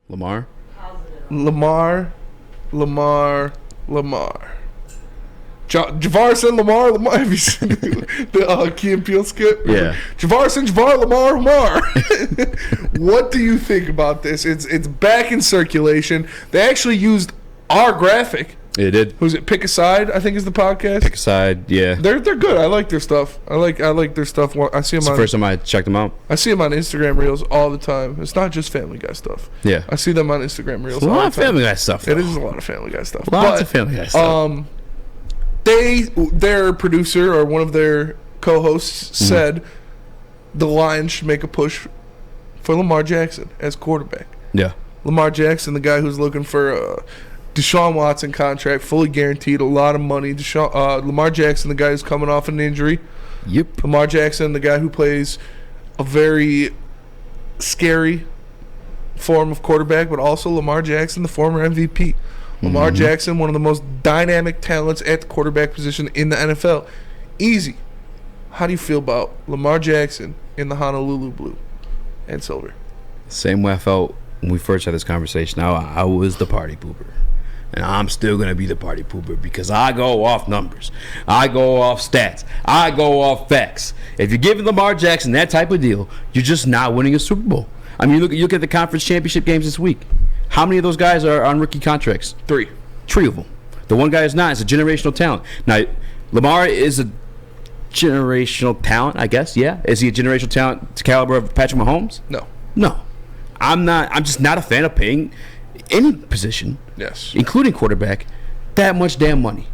Lamar? Lamar. Javaris and Lamar. Have you seen the Key and Peele skit? Yeah. Javaris and Lamar. What do you think about this? It's back in circulation. They actually used our graphic. It did. Who's it? Pick a Side, I think is the podcast. Pick a Side, yeah. They're good. I like their stuff. I like their stuff. I see them. It's the first time I checked them out. I see them on Instagram Reels all the time. It's not just Family Guy stuff. Yeah. I see them on Instagram Reels. A all lot the of time. Family Guy stuff. It is a lot of Family Guy stuff. Lots of Family Guy stuff. Their producer or one of their co-hosts said the Lions should make a push for Lamar Jackson as quarterback. Yeah. Lamar Jackson, the guy who's looking for Deshaun Watson contract, fully guaranteed, a lot of money. Lamar Jackson, the guy who's coming off an injury. Yep. Lamar Jackson, the guy who plays a very scary form of quarterback, but also Lamar Jackson, the former MVP. Lamar Jackson, one of the most dynamic talents at the quarterback position in the NFL. Easy. How do you feel about Lamar Jackson in the Honolulu blue and silver? Same way I felt when we first had this conversation. I was the party pooper. And I'm still going to be the party pooper because I go off numbers. I go off stats. I go off facts. If you're giving Lamar Jackson that type of deal, you're just not winning a Super Bowl. I mean, you look at the conference championship games this week. How many of those guys are on rookie contracts? Three of them. The one guy is not. It's a generational talent. Now, Lamar is a generational talent, I guess. Yeah. Is he a generational talent to caliber of Patrick Mahomes? No. I'm not. I'm just not a fan of paying any position, including quarterback, that much damn money.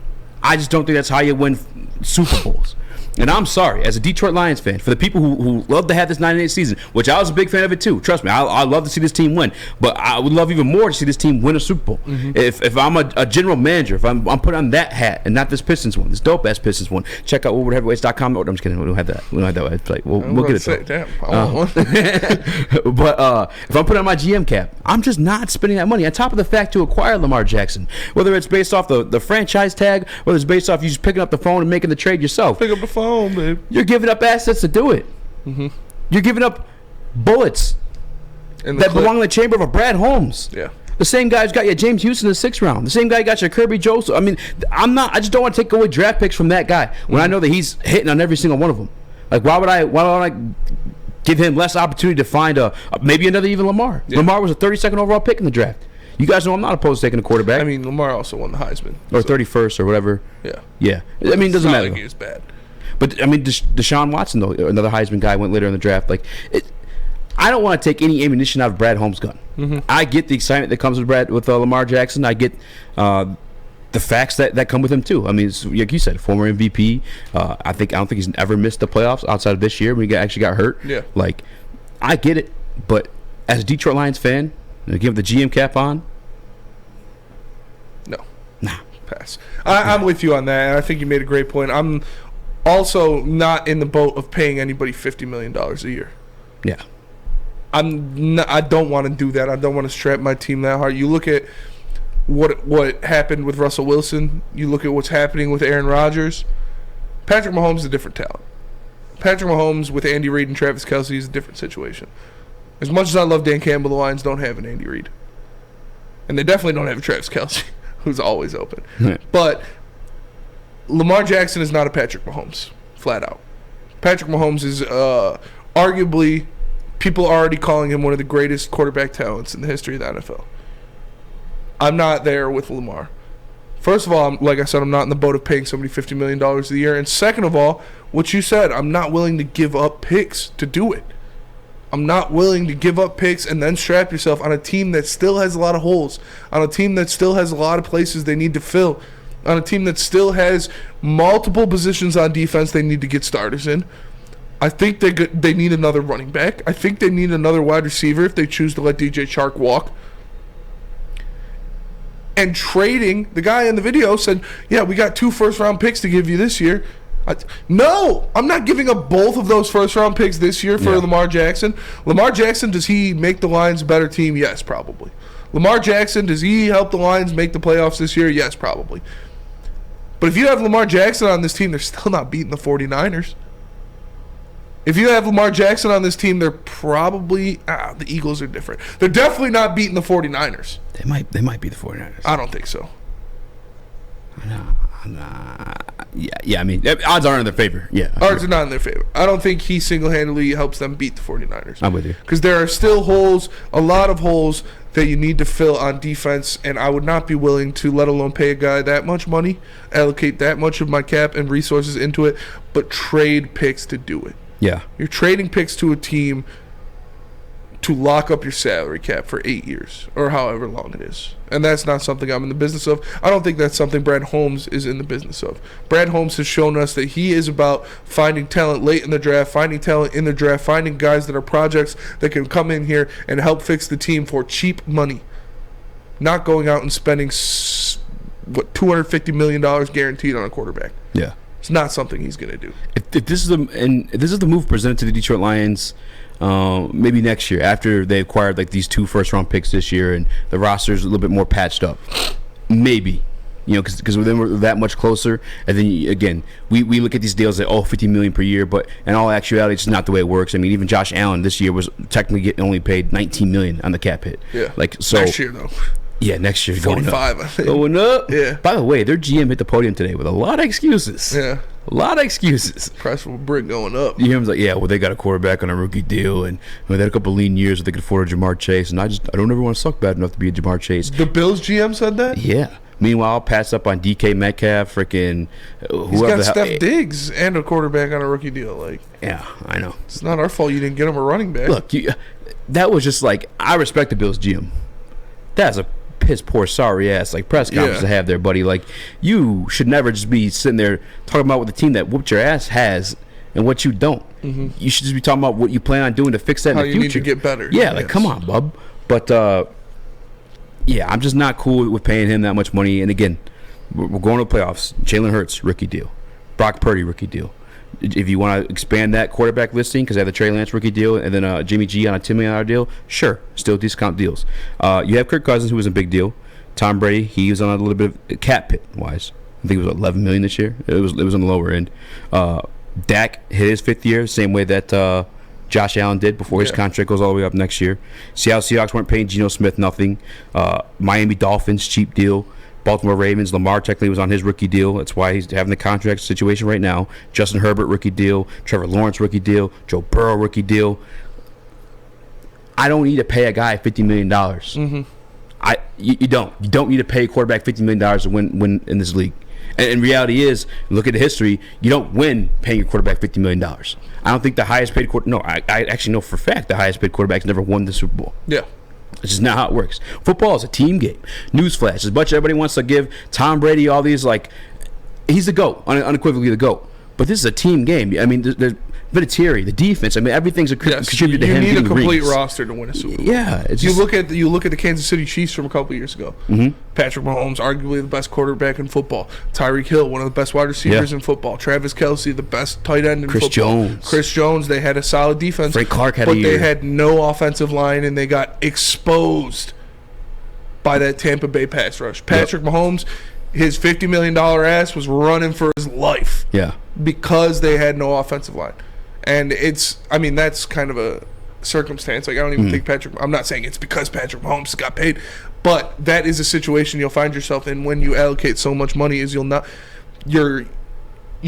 I just don't think that's how you win Super Bowls. And I'm sorry, as a Detroit Lions fan, for the people who love to have this 9-8 season, which I was a big fan of it too. Trust me, I love to see this team win. But I would love even more to see this team win a Super Bowl. If I'm a general manager, if I'm putting on that hat and not this Pistons one, this dope-ass Pistons one, check out WoodwardHeavyweights.com. No, I'm just kidding. We don't have that. We don't have that website. We'll get it though. Damn, I want one. But if I'm putting on my GM cap, I'm just not spending that money. On top of the fact to acquire Lamar Jackson, whether it's based off the franchise tag, whether it's based off you just picking up the phone and making the trade yourself. Pick up the phone, babe. You're giving up assets to do it. You're giving up bullets that belong in the chamber of a Brad Holmes. Yeah. The same guy's got you James Houston in the 6th round. The same guy got you Kirby Joseph. I mean, I just don't want to take away draft picks from that guy when I know that he's hitting on every single one of them. Like, why would I give him less opportunity to find maybe another even Lamar? Yeah. Lamar was a 32nd overall pick in the draft. You guys know I'm not opposed to taking a quarterback. I mean, Lamar also won the Heisman. Or 31st or whatever. Yeah. I mean, it doesn't matter. Like he was bad. But I mean, Deshaun Watson though, another Heisman guy, went later in the draft. Like, I don't want to take any ammunition out of Brad Holmes' gun. I get the excitement that comes with Lamar Jackson. I get the facts that come with him too. I mean, it's, like you said, former MVP. I don't think he's ever missed the playoffs outside of this year when he actually got hurt. Yeah. Like, I get it, but as a Detroit Lions fan, give the GM cap on. No. Nah. Pass. I'm with you on that, and I think you made a great point. I'm also not in the boat of paying anybody $50 million a year. Yeah. I don't want to do that. I don't want to strap my team that hard. You look at what happened with Russell Wilson. You look at what's happening with Aaron Rodgers. Patrick Mahomes is a different talent. Patrick Mahomes with Andy Reid and Travis Kelce is a different situation. As much as I love Dan Campbell, the Lions don't have an Andy Reid. And they definitely don't have a Travis Kelce, who's always open. But Lamar Jackson is not a Patrick Mahomes, flat out. Patrick Mahomes is arguably, people are already calling him one of the greatest quarterback talents in the history of the NFL. I'm not there with Lamar. First of all, like I said, I'm not in the boat of paying somebody $50 million a year. And second of all, what you said, I'm not willing to give up picks to do it. I'm not willing to give up picks and then strap yourself on a team that still has a lot of holes, on a team that still has a lot of places they need to fill, on a team that still has multiple positions on defense they need to get starters in. I think they need another running back. I think they need another wide receiver if they choose to let DJ Chark walk. And trading, the guy in the video said, yeah, we got 2 first-round picks to give you this year. No, I'm not giving up both of those first-round picks this year for Lamar Jackson. Lamar Jackson, does he make the Lions a better team? Yes, probably. Lamar Jackson, does he help the Lions make the playoffs this year? Yes, probably. But if you have Lamar Jackson on this team, they're still not beating the 49ers. If you have Lamar Jackson on this team, they're probably the Eagles are different. They're definitely not beating the 49ers. They might be the 49ers. I don't think so. Yeah. I mean, odds are in their favor. Yeah, odds are not in their favor. I don't think he single-handedly helps them beat the 49ers. I'm with you. Because there are still holes, a lot of holes that you need to fill on defense, and I would not be willing to, let alone pay a guy that much money, allocate that much of my cap and resources into it, but trade picks to do it. Yeah. You're trading picks to a team to lock up your salary cap for 8 years or however long it is. And that's not something I'm in the business of. I don't think that's something Brad Holmes is in the business of. Brad Holmes has shown us that he is about finding talent late in the draft, finding guys that are projects that can come in here and help fix the team for cheap money. Not going out and spending, $250 million guaranteed on a quarterback. Yeah. It's not something he's going to do. If this is the move presented to the Detroit Lions, maybe next year after they acquired like these 2 first-round picks this year and the roster's a little bit more patched up, maybe, because then we're that much closer. And then again, we look at these deals at $50 million per year, but in all actuality, it's not the way it works. I mean, even Josh Allen this year was technically only paid $19 million on the cap hit. Yeah, so next year though. Yeah, next year 45, I think. Going up. Yeah. By the way, their GM hit the podium today with a lot of excuses. Yeah. A lot of excuses. Price of a brick going up. GM's like, yeah, well, they got a quarterback on a rookie deal, and they had a couple lean years where they could afford a Jamar Chase, and I don't ever want to suck bad enough to be a Jamar Chase. The Bills GM said that? Yeah. Meanwhile, pass up on DK Metcalf, freaking whoever. He's got Steph Diggs and a quarterback on a rookie deal. Yeah, I know. It's not our fault you didn't get him a running back. Look, that was just like, I respect the Bills GM. That's a piss poor sorry ass press conference to have there, buddy. You should never just be sitting there talking about what the team that whooped your ass has and what you don't. Mm-hmm. You should just be talking about what you plan on doing to fix that in the future. How you need to get better. Yeah, come on, bub. But yeah, I'm just not cool with paying him that much money. And again, we're going to the playoffs. Jalen Hurts, rookie deal. Brock Purdy, rookie deal. If you want to expand that quarterback listing, because they have the Trey Lance rookie deal and then Jimmy G on a $10 million deal, sure, still discount deals. You have Kirk Cousins, who was a big deal. Tom Brady, he was on a little bit of cap pit wise. I think it was $11 million this year. It was on the lower end. Dak hit his 5th year, same way that Josh Allen did before his contract goes all the way up next year. Seattle Seahawks weren't paying Geno Smith nothing. Miami Dolphins, cheap deal. Baltimore Ravens, Lamar technically was on his rookie deal. That's why he's having the contract situation right now. Justin Herbert, rookie deal. Trevor Lawrence, rookie deal. Joe Burrow, rookie deal. I don't need to pay a guy $50 million. Mm-hmm. You don't. You don't need to pay a quarterback $50 million to win in this league. And reality is, look at the history, you don't win paying your quarterback $50 million. I don't think the highest paid I actually know for a fact the highest paid quarterback's never won the Super Bowl. Yeah. It's just not how it works. Football is a team game. Newsflash. As much as everybody wants to give Tom Brady all these, he's the GOAT, unequivocally the GOAT. But this is a team game. I mean, there's Vinatieri, the defense. I mean, everything's contributed to him. You need a complete rings. roster to win a Super Bowl. Yeah, you look at the Kansas City Chiefs from a couple years ago. Mm-hmm. Patrick Mahomes, arguably the best quarterback in football. Tyreek Hill, one of the best wide receivers in football. Travis Kelce, the best tight end in football. Chris Jones, they had a solid defense. Frank Clark had a year. But they had no offensive line, and they got exposed by that Tampa Bay pass rush. Patrick Mahomes, his $50 million ass was running for his life. Yeah. Because they had no offensive line. And that's kind of a circumstance. I don't even think I'm not saying it's because Patrick Mahomes got paid, but that is a situation you'll find yourself in when you allocate so much money you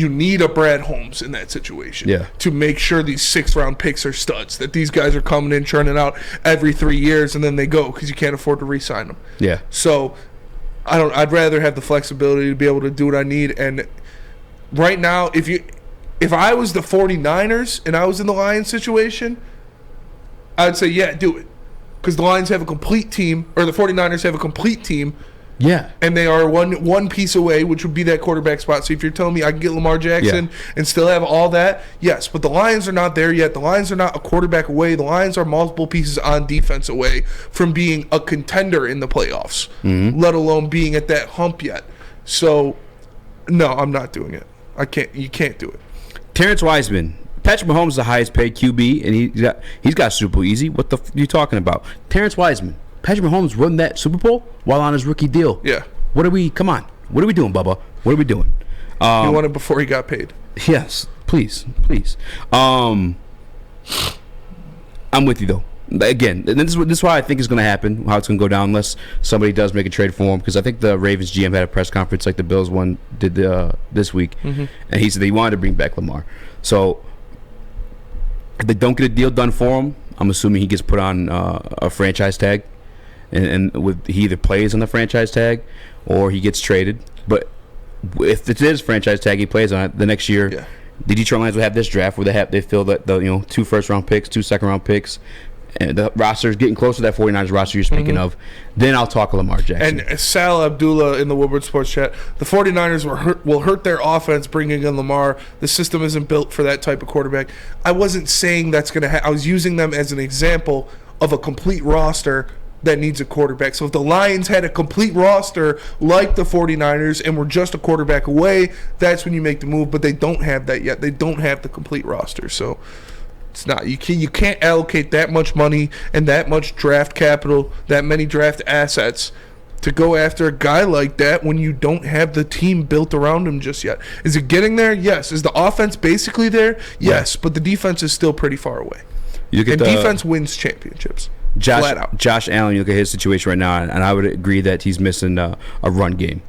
need a Brad Holmes in that situation to make sure these 6th-round picks are studs, that these guys are coming in, churning out every 3 years, and then they go because you can't afford to re-sign them. Yeah. So I'd rather have the flexibility to be able to do what I need. And right now, if I was the 49ers and I was in the Lions situation, I'd say, yeah, do it. Because the Lions have a complete team, or the 49ers have a complete team. Yeah. And they are one piece away, which would be that quarterback spot. So if you're telling me I can get Lamar Jackson and still have all that, yes. But the Lions are not there yet. The Lions are not a quarterback away. The Lions are multiple pieces on defense away from being a contender in the playoffs, let alone being at that hump yet. So, no, I'm not doing it. You can't do it. Terrence Wiseman. Patrick Mahomes is the highest paid QB, and he's got Super Bowl easy. What the are you talking about? Terrence Wiseman. Patrick Mahomes won that Super Bowl while on his rookie deal. Yeah. Come on. What are we doing, Bubba? What are we doing? He won it before he got paid. Yes. Please. I'm with you though. Again, and this is why I think is going to happen. How it's going to go down, unless somebody does make a trade for him. Because I think the Ravens GM had a press conference like the Bills one did this week, and he said they wanted to bring back Lamar. So if they don't get a deal done for him, I'm assuming he gets put on a franchise tag, and he either plays on the franchise tag or he gets traded. But if it is franchise tag, he plays on it the next year. Yeah. The Detroit Lions will have this draft where they feel that the 2 first-round picks, 2 second-round picks, and the roster is getting closer to that 49ers roster you're speaking of. Then I'll talk Lamar Jackson. And Sal Abdullah in the Woodward Sports Chat, the 49ers will hurt their offense bringing in Lamar. The system isn't built for that type of quarterback. I wasn't saying that's going to happen. I was using them as an example of a complete roster that needs a quarterback. So if the Lions had a complete roster like the 49ers and were just a quarterback away, that's when you make the move. But they don't have that yet. They don't have the complete roster. So it's not, you can't allocate that much money and that much draft capital, that many draft assets to go after a guy like that when you don't have the team built around him just yet. Is it getting there? Yes. Is the offense basically there? Yes. But the defense is still pretty far away. Defense wins championships. Josh Allen, you look at his situation right now, and I would agree that he's missing a run game.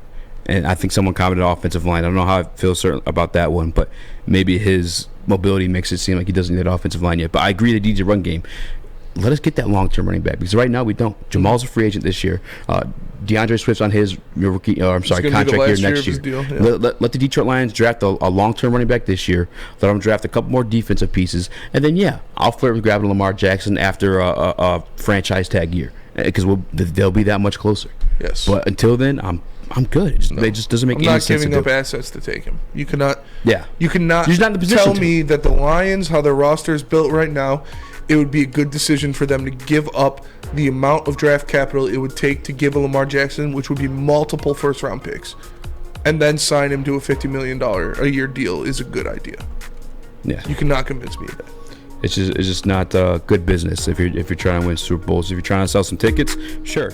And I think someone commented offensive line. I don't know how I feel certain about that one, but maybe his mobility makes it seem like he doesn't need an offensive line yet. But I agree that he needs a run game. Let us get that long-term running back, because right now we don't. Jamal's a free agent this year. DeAndre Swift's on his contract year next year. Deal, yeah. Let the Detroit Lions draft a long-term running back this year. Let them draft a couple more defensive pieces, and then I'll flirt with grabbing Lamar Jackson after a franchise tag year, because they'll be that much closer. Yes. But until then, I'm good. It just doesn't make any sense. I'm not giving up assets to take him. You cannot. Yeah. You cannot tell me that the Lions, how their roster is built right now, it would be a good decision for them to give up the amount of draft capital it would take to give a Lamar Jackson, which would be multiple first-round picks, and then sign him to a $50 million a year deal is a good idea. Yeah. You cannot convince me of that. It's just not good business if you're trying to win Super Bowls. If you're trying to sell some tickets, sure.